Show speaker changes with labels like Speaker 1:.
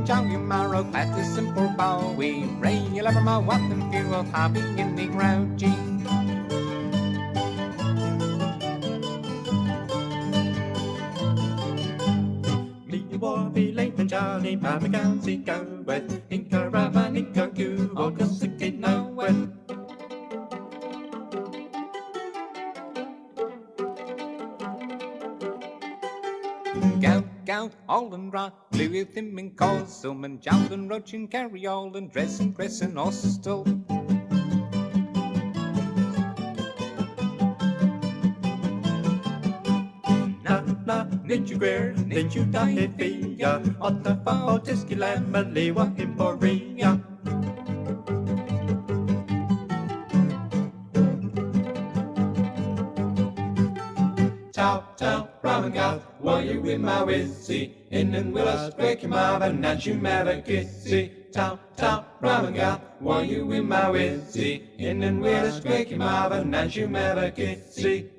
Speaker 1: chow you marrow, that is simple bowie. Ray, you love my weapon, fuel, happy in the grouchy.
Speaker 2: Late and Charlie, Papa Gansy go with Inca Ravan, Inca Goo, or Cossackit nowhere.
Speaker 1: Gout, gout, all and rot, blue with him and cosum, and jowl and roach and carry all, and dress and press and hostel.
Speaker 2: Na, nid you greer, nid you die via, Otta fa, Otiski lamely, wa Emporia. Tau, tau, Ramagal, why you with my wizzy? In and will us break him out and not you never kissy. Tau, tau, Ramagal, why you with my wizzy? In and will us break him out and not you never kissy.